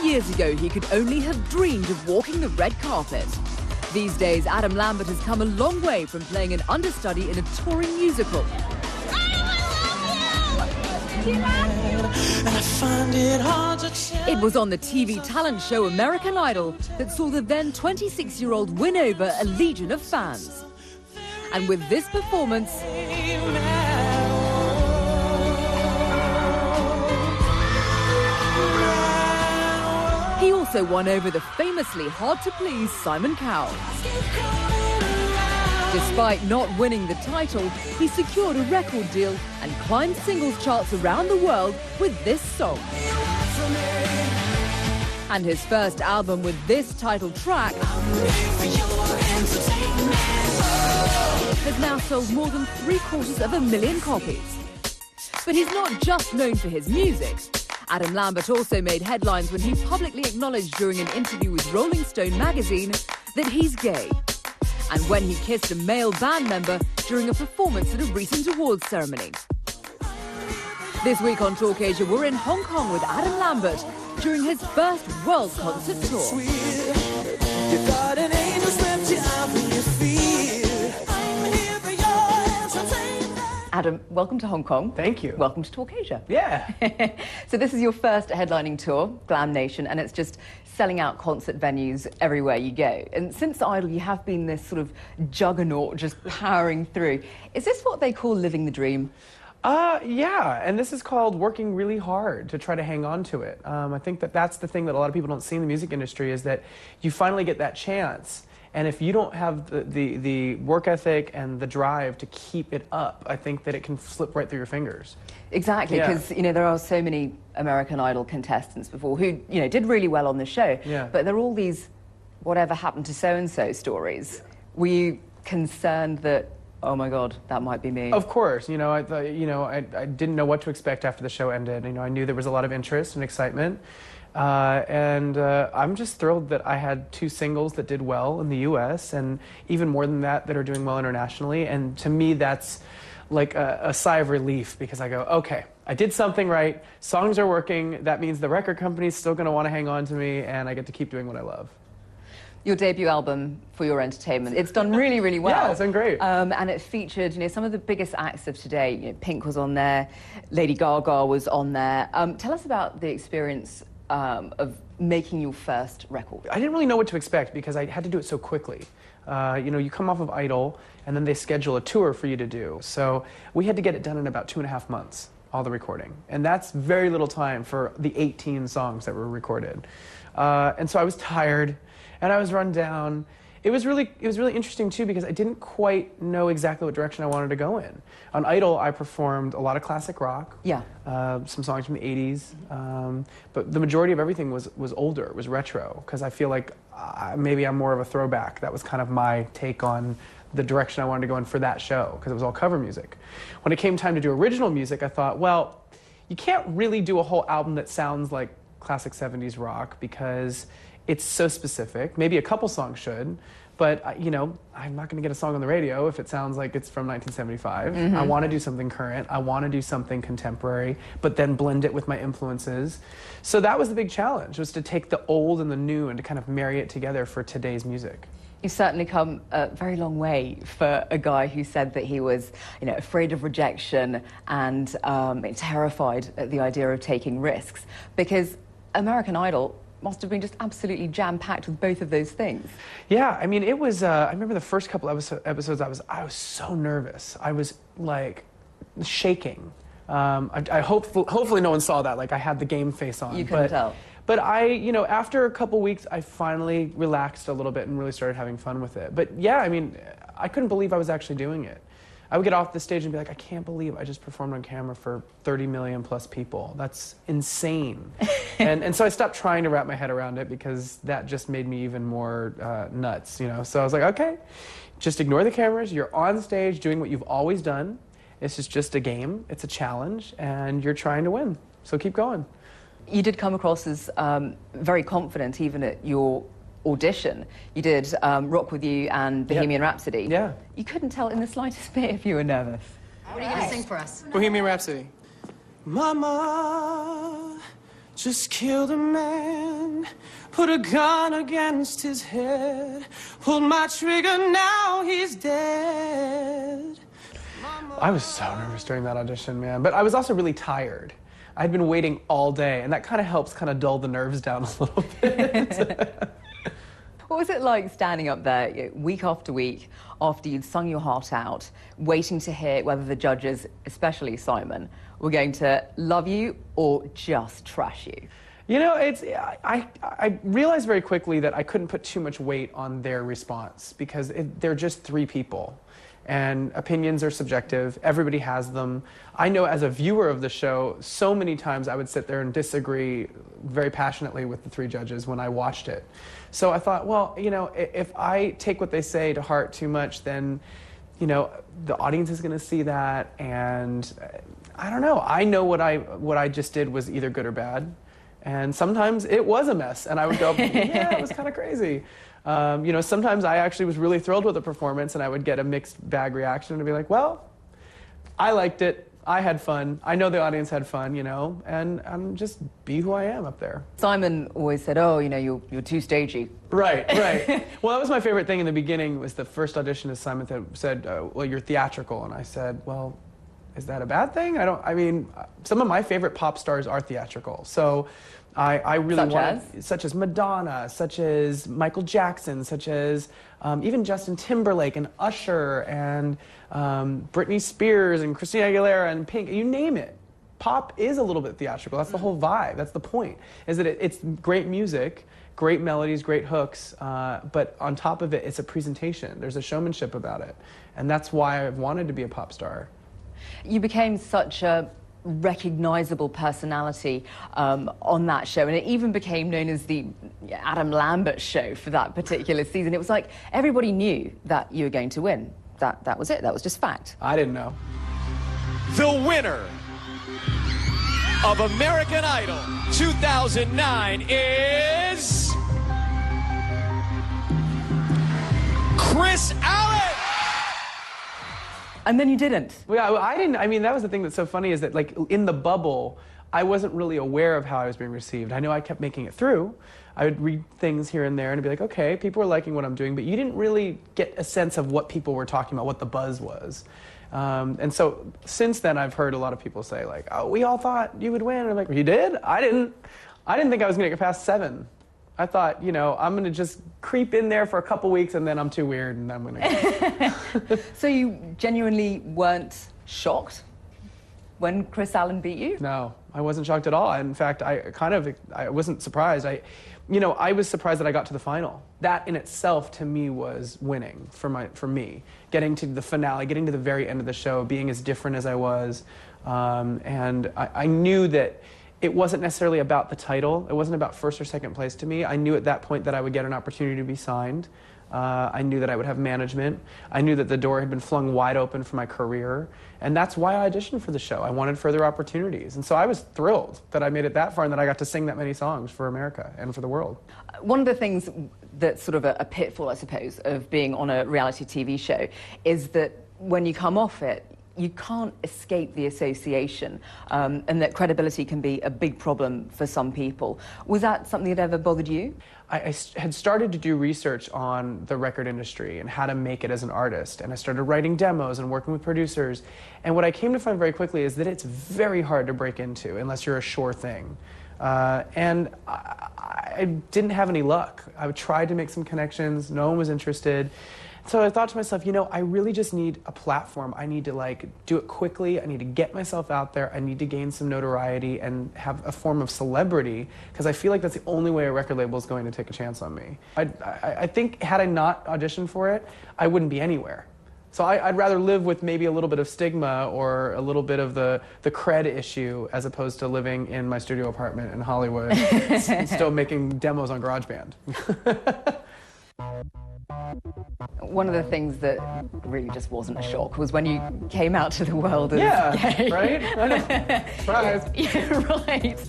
years ago, he could only have dreamed of walking the red carpet. These days, Adam Lambert has come a long way from playing an understudy in a touring musical. It was on the TV talent show American Idol that saw the then 26-year-old win over a legion of fans. And with this performance, he also won over the famously hard-to-please Simon Cowell. Despite not winning the title, he secured a record deal and climbed singles charts around the world with this song. And his first album with this title track has now sold more than 750,000 copies. But he's not just known for his music. Adam Lambert also made headlines when he publicly acknowledged during an interview with Rolling Stone magazine that he's gay. And when he kissed a male band member during a performance at a recent awards ceremony. This week on Talk Asia, we're in Hong Kong with Adam Lambert during his first world concert tour. Adam, welcome to Hong Kong. Thank you. Welcome to Talk Asia. Yeah. So this is your first headlining tour, Glam Nation, and it's just selling out concert venues everywhere you go. And since Idol, you have been this sort of juggernaut just powering through. Is this what they call living the dream? Yeah, and this is called working really hard to try to hang on to it. I think that that's the thing that a lot of people don't see in the music industry, is that you finally get that chance. And if you don't have the work ethic and the drive to keep it up, I think that it can slip right through your fingers. Exactly, because there are so many American Idol contestants before who did really well on the show. Yeah. But there are all these whatever happened to so-and-so stories. Were you concerned that, oh my God, that might be me? Of course, I thought, I didn't know what to expect after the show ended. I knew there was a lot of interest and excitement. And I'm just thrilled that I had 2 singles that did well in the US, and even more than that are doing well internationally. And to me, that's like a sigh of relief, because I go, okay, I did something right, songs are working, that means the record company's still going to want to hang on to me, and I get to keep doing what I love. Your debut album, For Your Entertainment, it's done really, really well. Yeah, it's done great. And it featured, some of the biggest acts of today. Pink was on there, Lady Gaga was on there. Tell us about the experience of making your first record. I didn't really know what to expect, because I had to do it so quickly. You come off of Idol, and then they schedule a tour for you to do. So we had to get it done in about 2.5 months, all the recording. And that's very little time for the 18 songs that were recorded. And so I was tired, and I was run down. It was really interesting too, because I didn't quite know exactly what direction I wanted to go in. On Idol, I performed a lot of classic rock. Yeah. Some songs from the 80s. But the majority of everything was older, was retro, because I feel like maybe I'm more of a throwback. That was kind of my take on the direction I wanted to go in for that show, because it was all cover music. When it came time to do original music, I thought, well, you can't really do a whole album that sounds like classic 70s rock, because it's so specific. Maybe a couple songs should, but I'm not going to get a song on the radio if it sounds like it's from 1975. Mm-hmm. I want to do something current. I want to do something contemporary, but then blend it with my influences. So that was the big challenge, was to take the old and the new and to kind of marry it together for today's music. You've certainly come a very long way for a guy who said that he was, afraid of rejection and terrified at the idea of taking risks, because American Idol must have been just absolutely jam-packed with both of those things. Yeah, it was, I remember the first couple episodes, I was so nervous. I was, like, shaking. Hopefully no one saw that, like I had the game face on. You couldn't tell. But after a couple weeks, I finally relaxed a little bit and really started having fun with it. But yeah, I couldn't believe I was actually doing it. I would get off the stage and be like, I can't believe I just performed on camera for 30 million plus people. That's insane. and so I stopped trying to wrap my head around it, because that just made me even more nuts, So I was like, okay, just ignore the cameras. You're on stage doing what you've always done. This is just a game. It's a challenge, and you're trying to win. So keep going. You did come across as very confident, even at your audition. You did Rock With You and Bohemian Rhapsody. Yeah. You couldn't tell in the slightest bit if you were nervous. What are you going to sing for us? Bohemian Rhapsody. Mama, Just killed a man, put a gun against his head, pulled my trigger, now he's dead. I was so nervous during that audition, man. But I was also really tired. I'd been waiting all day, and that kind of helps kind of dull the nerves down a little bit. What was it like standing up there week after week after you'd sung your heart out, waiting to hear whether the judges, especially Simon, were going to love you or just trash you? You know, I realized very quickly that I couldn't put too much weight on their response because they're just three people. And opinions are subjective. Everybody has them. I know as a viewer of the show, so many times I would sit there and disagree very passionately with the three judges when I watched it. So I thought, well, you know, if I take what they say to heart too much, then, you know, the audience is going to see that. And I don't know. I know what I just did was either good or bad. And sometimes it was a mess. And I would go, yeah, it was kind of crazy. You know, sometimes I actually was really thrilled with the performance and I would get a mixed bag reaction and be like, well, I liked it. I had fun. I know the audience had fun, you know, and I'm just be who I am up there. Simon always said, oh, you know, you're too stagey. Right, right. Well, that was my favorite thing in the beginning was the first audition as Simon said, well, you're theatrical. And I said, well, is that a bad thing? I mean, some of my favorite pop stars are theatrical. So I really wanted, such as Madonna, such as Michael Jackson, such as even Justin Timberlake and Usher and Britney Spears and Christina Aguilera and Pink, you name it. Pop is a little bit theatrical. That's the whole vibe. That's the point, is that it's great music, great melodies, great hooks, but on top of it, it's a presentation. There's a showmanship about it. And that's why I've wanted to be a pop star. You became such a recognizable personality on that show, and it even became known as the Adam Lambert show for that particular season. It was like everybody knew that you were going to win. That was it. That was just fact. I didn't know. The winner of American Idol 2009 is Chris Allen. And then you didn't. Well, I didn't. I mean, that was the thing that's so funny is that, like, in the bubble, I wasn't really aware of how I was being received. I know I kept making it through. I would read things here and there and be like, okay, people are liking what I'm doing, but you didn't really get a sense of what people were talking about, what the buzz was. And so since then, I've heard a lot of people say, like, oh, we all thought you would win. And I'm like, you did? I didn't think I was going to get past 7. I thought, you know, I'm going to just creep in there for a couple weeks and then I'm too weird and I'm going to go. So you genuinely weren't shocked when Chris Allen beat you? No, I wasn't shocked at all. In fact, I wasn't surprised. You know, I was surprised that I got to the final. That in itself, to me, was winning for me. Getting to the finale, getting to the very end of the show, being as different as I was. And I knew that it wasn't necessarily about the title. It wasn't about first or second place to me. I knew at that point that I would get an opportunity to be signed. I knew that I would have management. I knew that the door had been flung wide open for my career. And that's why I auditioned for the show. I wanted further opportunities. And so I was thrilled that I made it that far and that I got to sing that many songs for America and for the world. One of the things that's sort of a pitfall, I suppose, of being on a reality TV show is that when you come off it, you can't escape the association, and that credibility can be a big problem for some people. Was that something that ever bothered you? I had started to do research on the record industry and how to make it as an artist, and I started writing demos and working with producers. And what I came to find very quickly is that it's very hard to break into unless you're a sure thing. And I didn't have any luck. I tried to make some connections, no one was interested. So I thought to myself, you know, I really just need a platform. I need to, like, do it quickly. I need to get myself out there. I need to gain some notoriety and have a form of celebrity, because I feel like that's the only way a record label is going to take a chance on me. I think had I not auditioned for it, I wouldn't be anywhere. So I'd rather live with maybe a little bit of stigma or a little bit of the cred issue as opposed to living in my studio apartment in Hollywood still making demos on GarageBand. One of the things that really just wasn't a shock was when you came out to the world as gay. Yeah, right? I know. Surprise. Yeah, right.